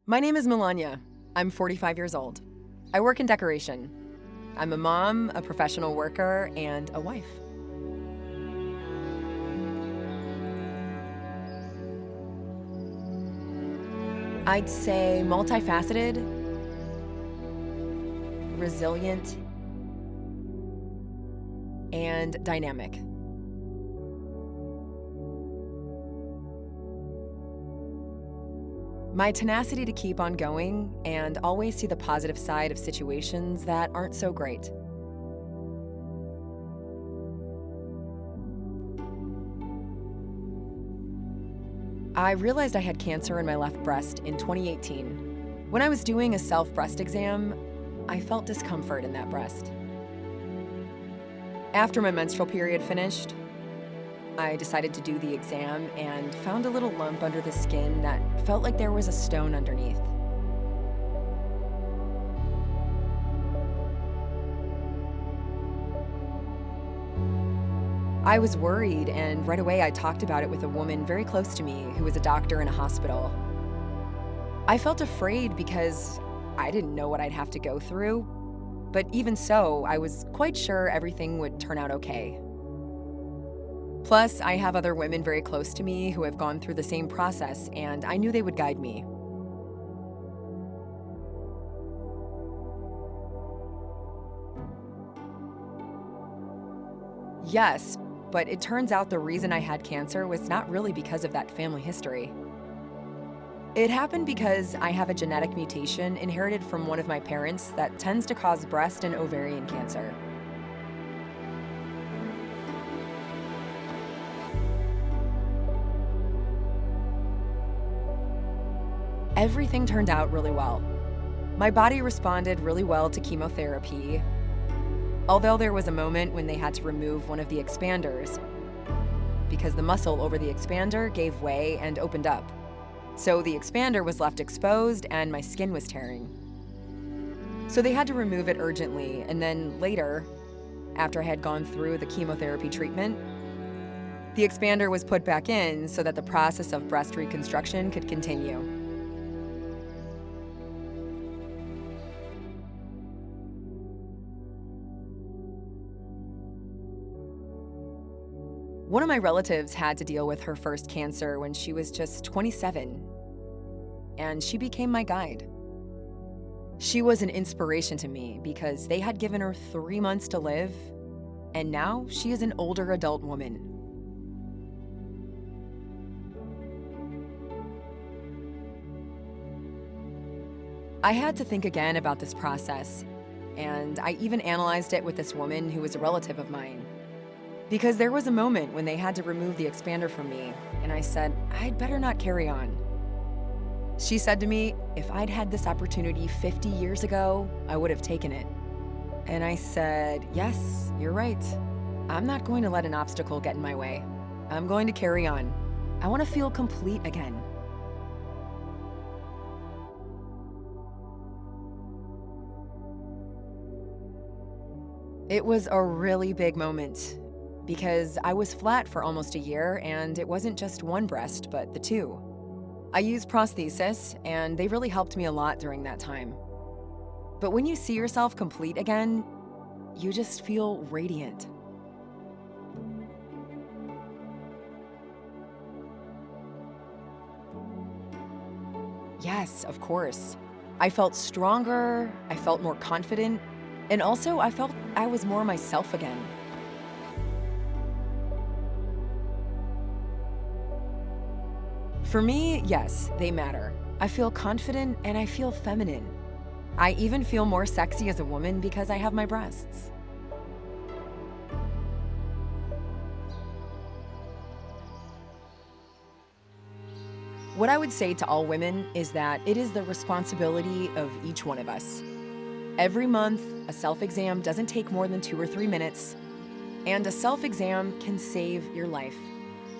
My name is Melania. I'm 45 years old. I work in decoration. I'm a mom, a professional worker, and a wife. I'd say multifaceted, resilient, and dynamic. My tenacity to keep on going and always see the positive side of situations that aren't so great. I realized I had cancer in my left breast in 2018. When I was doing a self-breast exam, I felt discomfort in that breast. After my menstrual period finished, I decided to do the exam and found a little lump under the skin that felt like there was a stone underneath. I was worried, and right away I talked about it with a woman very close to me who was a doctor in a hospital. I felt afraid because I didn't know what I'd have to go through, but even so, I was quite sure everything would turn out okay. Plus, I have other women very close to me who have gone through the same process, and I knew they would guide me. Yes, but it turns out the reason I had cancer was not really because of that family history. It happened because I have a genetic mutation inherited from one of my parents that tends to cause breast and ovarian cancer. Everything turned out really well. My body responded really well to chemotherapy, although there was a moment when they had to remove one of the expanders because the muscle over the expander gave way and opened up. So the expander was left exposed and my skin was tearing. So they had to remove it urgently, and then later, after I had gone through the chemotherapy treatment, the expander was put back in so that the process of breast reconstruction could continue. One of my relatives had to deal with her first cancer when she was just 27, and she became my guide. She was an inspiration to me because they had given her 3 months to live, and now she is an older adult woman. I had to think again about this process, and I even analyzed it with this woman who was a relative of mine. Because there was a moment when they had to remove the expander from me, and I said, I'd better not carry on. She said to me, if I'd had this opportunity 50 years ago, I would have taken it. And I said, yes, you're right. I'm not going to let an obstacle get in my way. I'm going to carry on. I want to feel complete again. It was a really big moment, because I was flat for almost a year, and it wasn't just one breast, but the two. I used prosthesis, and they really helped me a lot during that time. But when you see yourself complete again, you just feel radiant. Yes, of course. I felt stronger, I felt more confident, and also I felt I was more myself again. For me, yes, they matter. I feel confident and I feel feminine. I even feel more sexy as a woman because I have my breasts. What I would say to all women is that it is the responsibility of each one of us. Every month, a self-exam doesn't take more than 2 or 3 minutes, and a self-exam can save your life.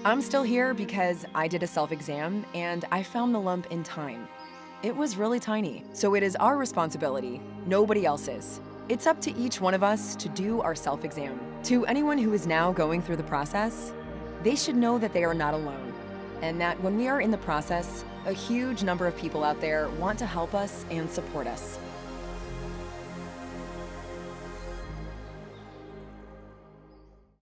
I'm still here because I did a self-exam and I found the lump in time. It was really tiny, so it is our responsibility, nobody else's. It's up to each one of us to do our self-exam. To anyone who is now going through the process, they should know that they are not alone, and that when we are in the process, A huge number of people out there want to help us and support us.